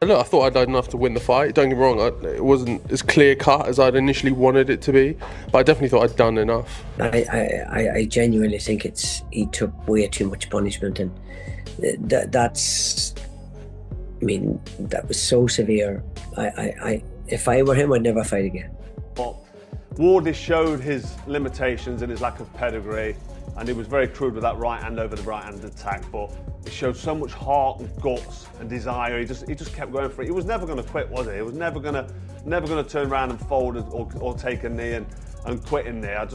Look, I thought I'd done enough to win the fight. Don't get me wrong, it wasn't as clear cut as I'd initially wanted it to be, but I definitely thought I'd done enough. I genuinely think he took way too much punishment, and that's. I mean, that was so severe. If I were him, I'd never fight again. Well, Wardley showed his limitations and his lack of pedigree, and he was very crude with that right hand over the right hand attack, but he showed so much heart and guts and desire. He just kept going for it. He was never going to quit, was he? He was never going to turn around and fold or take a knee and quit in there.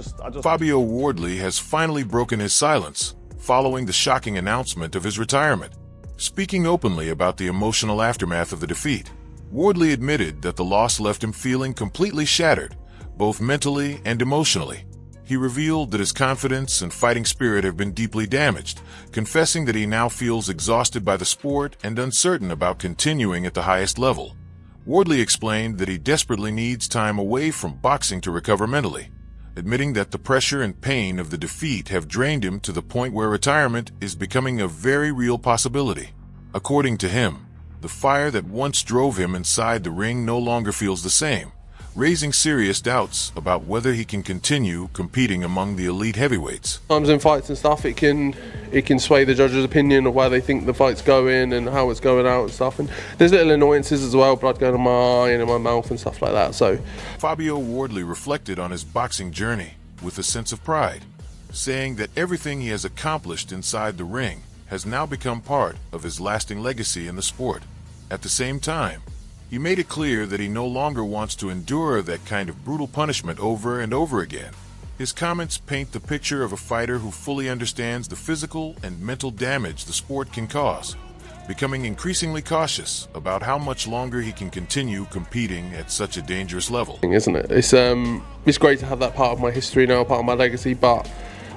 Fabio Wardley has finally broken his silence following the shocking announcement of his retirement. Speaking openly about the emotional aftermath of the defeat, Wardley admitted that the loss left him feeling completely shattered, both mentally and emotionally. He revealed that his confidence and fighting spirit have been deeply damaged, confessing that he now feels exhausted by the sport and uncertain about continuing at the highest level. Wardley explained that he desperately needs time away from boxing to recover mentally, admitting that the pressure and pain of the defeat have drained him to the point where retirement is becoming a very real possibility. According to him, the fire that once drove him inside the ring no longer feels the same, raising serious doubts about whether he can continue competing among the elite heavyweights. Sometimes in fights and stuff, it can sway the judge's opinion of where they think the fight's going and how it's going out and stuff. And there's little annoyances as well, blood going in my eye and in my mouth and stuff like that. So Fabio Wardley reflected on his boxing journey with a sense of pride, saying that everything he has accomplished inside the ring has now become part of his lasting legacy in the sport. At the same time, he made it clear that he no longer wants to endure that kind of brutal punishment over and over again. His comments paint the picture of a fighter who fully understands the physical and mental damage the sport can cause, becoming increasingly cautious about how much longer he can continue competing at such a dangerous level. Isn't it? It's great to have that part of my history now, part of my legacy, but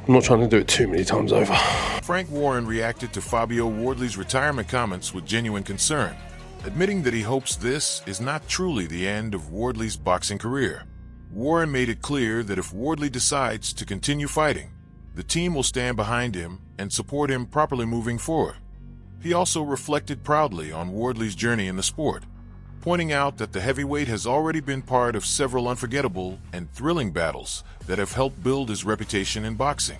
I'm not trying to do it too many times over. Frank Warren reacted to Fabio Wardley's retirement comments with genuine concern, admitting that he hopes this is not truly the end of Wardley's boxing career. Warren made it clear that if Wardley decides to continue fighting, the team will stand behind him and support him properly moving forward. He also reflected proudly on Wardley's journey in the sport, pointing out that the heavyweight has already been part of several unforgettable and thrilling battles that have helped build his reputation in boxing.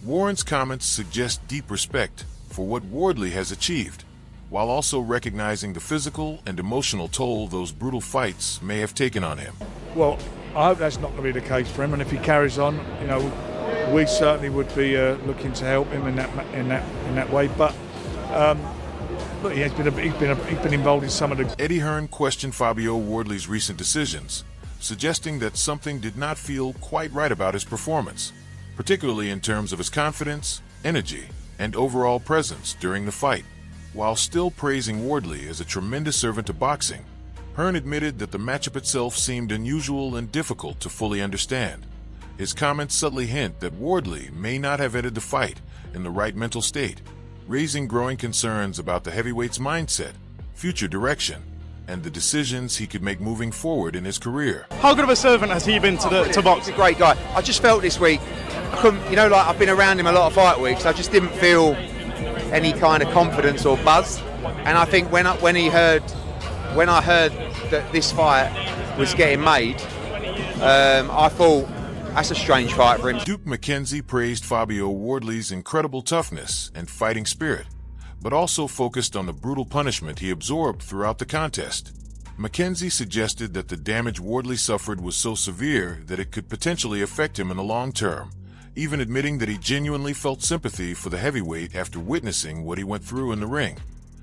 Warren's comments suggest deep respect for what Wardley has achieved, while also recognizing the physical and emotional toll those brutal fights may have taken on him. Well, I hope that's not going to be the case for him, and if he carries on, you know, we certainly would be looking to help him in that way. But look, he's been involved in some of the. Eddie Hearn questioned Fabio Wardley's recent decisions, suggesting that something did not feel quite right about his performance, particularly in terms of his confidence, energy, and overall presence during the fight. While still praising Wardley as a tremendous servant to boxing, Hearn admitted that the matchup itself seemed unusual and difficult to fully understand. His comments subtly hint that Wardley may not have entered the fight in the right mental state, raising growing concerns about the heavyweight's mindset, future direction, and the decisions he could make moving forward in his career. How good of a servant has he been to box? He's a great guy. I just felt this week, I couldn't, you know, like I've been around him a lot of fight weeks, I just didn't feel any kind of confidence or buzz. And I think when I heard that this fight was getting made, I thought that's a strange fight for him. Duke McKenzie praised Fabio Wardley's incredible toughness and fighting spirit, but also focused on the brutal punishment he absorbed throughout the contest. McKenzie suggested that the damage Wardley suffered was so severe that it could potentially affect him in the long term, even admitting that he genuinely felt sympathy for the heavyweight after witnessing what he went through in the ring.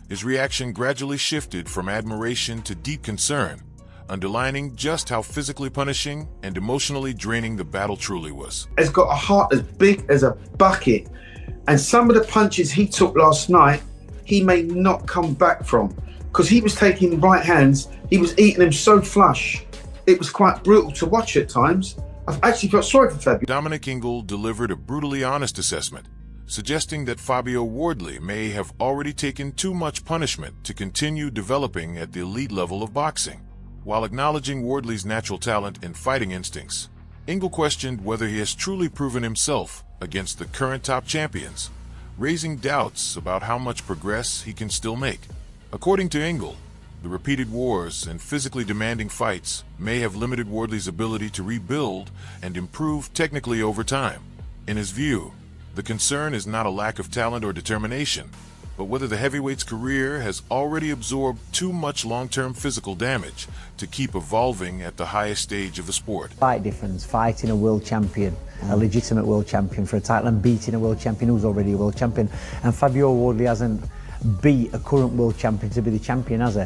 His reaction gradually shifted from admiration to deep concern, underlining just how physically punishing and emotionally draining the battle truly was. He's got a heart as big as a bucket, and some of the punches he took last night, he may not come back from, because he was taking right hands, he was eating them so flush. It was quite brutal to watch at times. I've actually felt sorry for Fabio. Dominic Ingle delivered a brutally honest assessment, suggesting that Fabio Wardley may have already taken too much punishment to continue developing at the elite level of boxing. While acknowledging Wardley's natural talent and fighting instincts, Ingle questioned whether he has truly proven himself against the current top champions, raising doubts about how much progress he can still make. According to Ingle, The repeated wars and physically demanding fights may have limited Wardley's ability to rebuild and improve technically over time. In his view, the concern is not a lack of talent or determination, but whether the heavyweight's career has already absorbed too much long-term physical damage to keep evolving at the highest stage of the sport. Fight difference, fighting a world champion, a legitimate world champion for a title, and beating a world champion who's already a world champion. And Fabio Wardley hasn't beat a current world champion to be the champion, has he?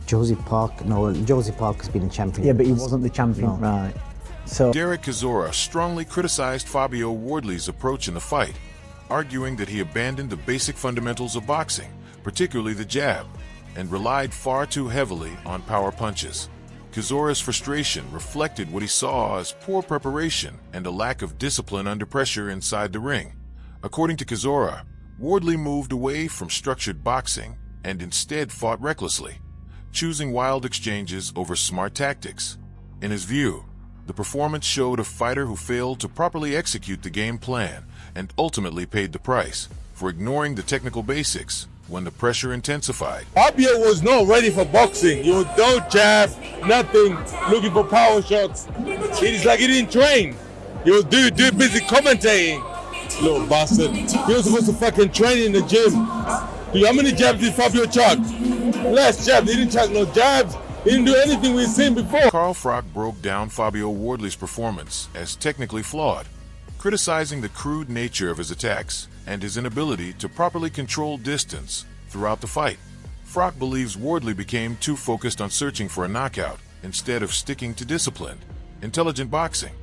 Josie Parker's been a champion. Yeah, but he wasn't the champion, right. So Derek Chisora strongly criticized Fabio Wardley's approach in the fight, arguing that he abandoned the basic fundamentals of boxing, particularly the jab, and relied far too heavily on power punches. Chisora's frustration reflected what he saw as poor preparation and a lack of discipline under pressure inside the ring. According to Chisora, Wardley moved away from structured boxing and instead fought recklessly, choosing wild exchanges over smart tactics. In his view, the performance showed a fighter who failed to properly execute the game plan and ultimately paid the price for ignoring the technical basics when the pressure intensified. Fabio was not ready for boxing. You no jab, nothing, looking for power shots. It's like he didn't train. He was busy commentating. Little bastard. He was supposed to fucking train in the gym. How many jabs did Fabio chuck? Less jabs. He didn't chuck no jabs. He didn't do anything we've seen before. Carl Froch broke down Fabio Wardley's performance as technically flawed, criticizing the crude nature of his attacks and his inability to properly control distance throughout the fight. Froch believes Wardley became too focused on searching for a knockout instead of sticking to disciplined, intelligent boxing.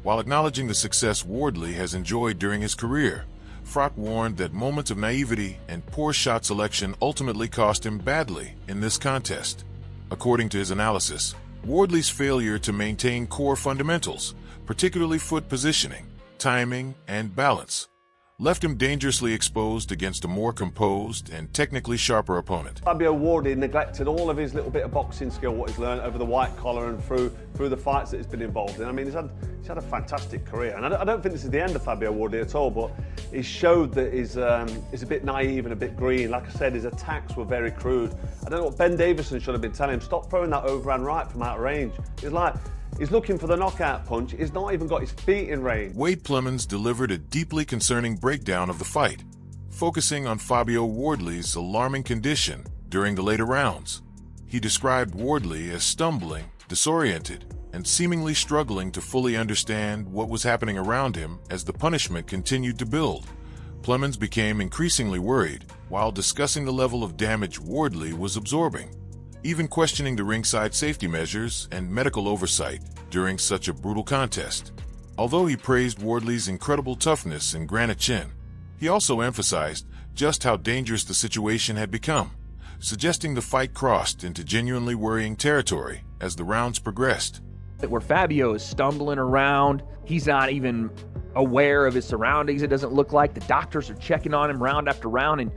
While acknowledging the success Wardley has enjoyed during his career, Froch warned that moments of naivety and poor shot selection ultimately cost him badly in this contest. According to his analysis, Wardley's failure to maintain core fundamentals, particularly foot positioning, timing, and balance, left him dangerously exposed against a more composed and technically sharper opponent. Fabio Wardley neglected all of his little bit of boxing skill, what he's learned over the white collar and through the fights that he's been involved in. I mean, he's had a fantastic career, and I don't think this is the end of Fabio Wardley at all, but he showed that he's a bit naive and a bit green. Like I said, his attacks were very crude. I don't know what Ben Davison should have been telling him. Stop throwing that overhand right from out of range. He's looking for the knockout punch. He's not even got his feet in range. Wade Plemons delivered a deeply concerning breakdown of the fight, focusing on Fabio Wardley's alarming condition during the later rounds. He described Wardley as stumbling, disoriented, and seemingly struggling to fully understand what was happening around him as the punishment continued to build. Plemons became increasingly worried while discussing the level of damage Wardley was absorbing, even questioning the ringside safety measures and medical oversight during such a brutal contest. Although he praised Wardley's incredible toughness and granite chin, he also emphasized just how dangerous the situation had become, suggesting the fight crossed into genuinely worrying territory as the rounds progressed. Where Fabio is stumbling around, he's not even aware of his surroundings, it doesn't look like. The doctors are checking on him round after round, and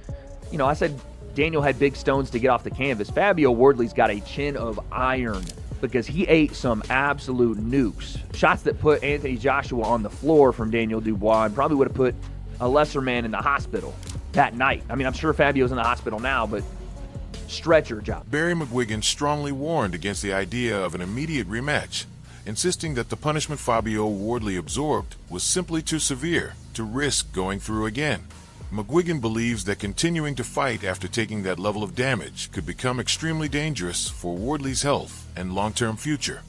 I said Daniel had big stones to get off the canvas. Fabio Wardley's got a chin of iron because he ate some absolute nukes. Shots that put Anthony Joshua on the floor from Daniel Dubois and probably would have put a lesser man in the hospital that night. I mean, I'm sure Fabio's in the hospital now, but stretcher job. Barry McGuigan strongly warned against the idea of an immediate rematch, insisting that the punishment Fabio Wardley absorbed was simply too severe to risk going through again. McGuigan believes that continuing to fight after taking that level of damage could become extremely dangerous for Wardley's health and long-term future.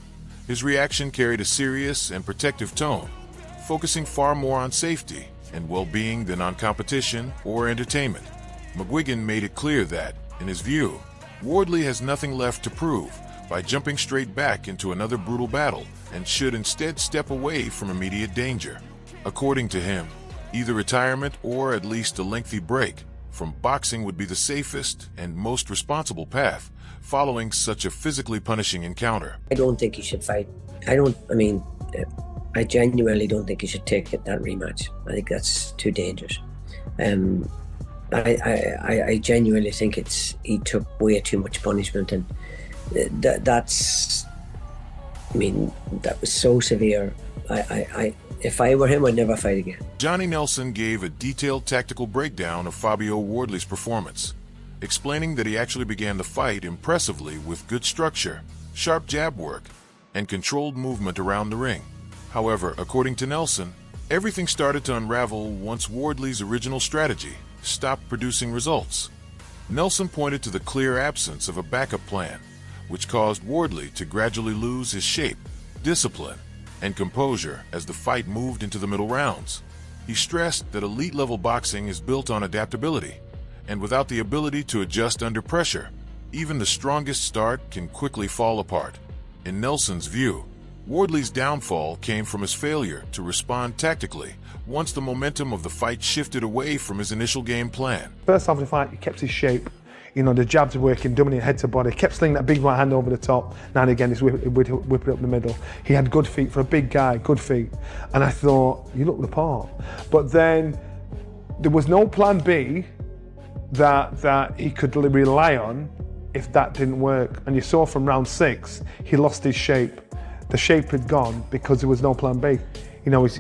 His reaction carried a serious and protective tone, focusing far more on safety and well-being than on competition or entertainment. McGuigan made it clear that, in his view, Wardley has nothing left to prove by jumping straight back into another brutal battle and should instead step away from immediate danger. According to him, either retirement or at least a lengthy break from boxing would be the safest and most responsible path following such a physically punishing encounter. I don't think he should fight. I genuinely don't think he should take that rematch. I think that's too dangerous. I genuinely think he took way too much punishment, and that was so severe. If I were him, I'd never fight again. Johnny Nelson gave a detailed tactical breakdown of Fabio Wardley's performance, explaining that he actually began the fight impressively with good structure, sharp jab work, and controlled movement around the ring. However, according to Nelson, everything started to unravel once Wardley's original strategy stopped producing results. Nelson pointed to the clear absence of a backup plan, which caused Wardley to gradually lose his shape, discipline, and composure as the fight moved into the middle rounds. He stressed that elite-level boxing is built on adaptability, and without the ability to adjust under pressure, even the strongest start can quickly fall apart. In Nelson's view, Wardley's downfall came from his failure to respond tactically once the momentum of the fight shifted away from his initial game plan. First half of the fight, he kept his shape. You know, the jabs were working, dominant head to body, kept slinging that big right hand over the top. Now and again, he's whip it up the middle. He had good feet for a big guy, good feet. And I thought, you look the part. But then there was no plan B that he could rely on if that didn't work. And you saw from round 6, he lost his shape. The shape had gone because there was no plan B. You know, when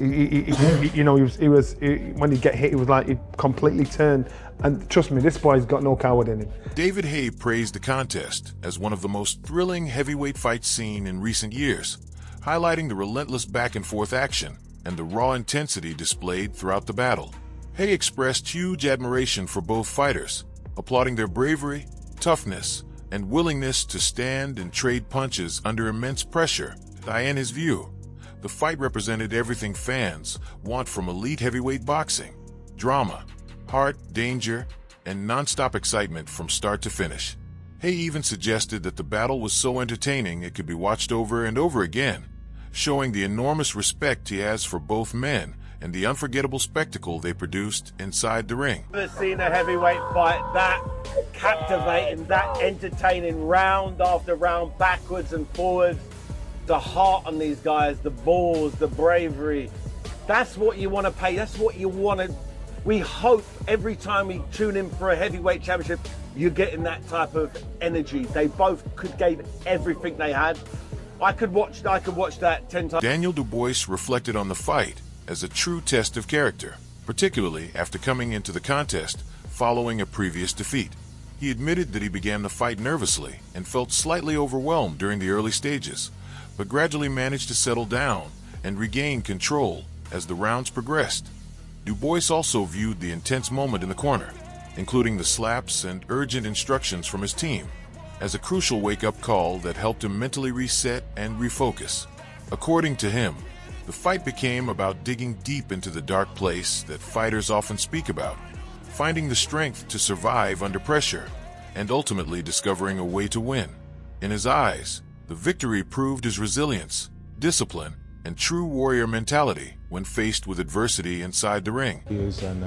he'd get hit, it was like he'd completely turned. And trust me, this boy's got no coward in him. David Haye praised the contest as one of the most thrilling heavyweight fights seen in recent years, highlighting the relentless back-and-forth action and the raw intensity displayed throughout the battle. Haye expressed huge admiration for both fighters, applauding their bravery, toughness, and willingness to stand and trade punches under immense pressure. In his view, the fight represented everything fans want from elite heavyweight boxing: drama, heart, danger, and non-stop excitement from start to finish. Haye even suggested that the battle was so entertaining it could be watched over and over again, showing the enormous respect he has for both men and the unforgettable spectacle they produced inside the ring. I've never seen a heavyweight fight that captivating, that entertaining, round after round, backwards and forwards. The heart on these guys, the balls, the bravery. That's what you want to pay. That's what you want to. We hope every time we tune in for a heavyweight championship, you're getting that type of energy. They both gave everything they had. I could watch that 10 times. Daniel Dubois reflected on the fight as a true test of character, particularly after coming into the contest following a previous defeat. He admitted that he began the fight nervously and felt slightly overwhelmed during the early stages, but gradually managed to settle down and regain control as the rounds progressed. Dubois also viewed the intense moment in the corner, including the slaps and urgent instructions from his team, as a crucial wake-up call that helped him mentally reset and refocus. According to him, the fight became about digging deep into the dark place that fighters often speak about, finding the strength to survive under pressure, and ultimately discovering a way to win. In his eyes, the victory proved his resilience, discipline, and true warrior mentality when faced with adversity inside the ring. And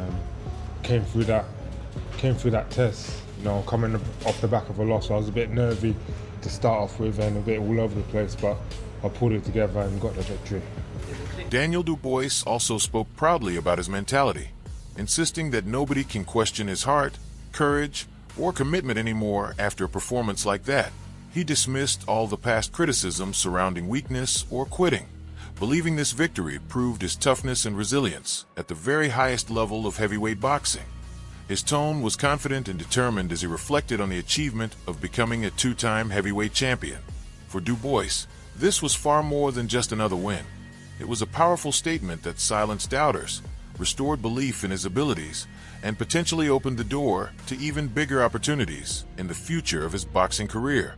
came through that test. You know, coming off the back of a loss, I was a bit nervy to start off with and a bit all over the place, but I pulled it together and got the victory. Daniel Dubois also spoke proudly about his mentality, insisting that nobody can question his heart, courage, or commitment anymore after a performance like that. He dismissed all the past criticism surrounding weakness or quitting, believing this victory proved his toughness and resilience at the very highest level of heavyweight boxing. His tone was confident and determined as he reflected on the achievement of becoming a 2-time heavyweight champion. For Dubois, this was far more than just another win. It was a powerful statement that silenced doubters, restored belief in his abilities, and potentially opened the door to even bigger opportunities in the future of his boxing career.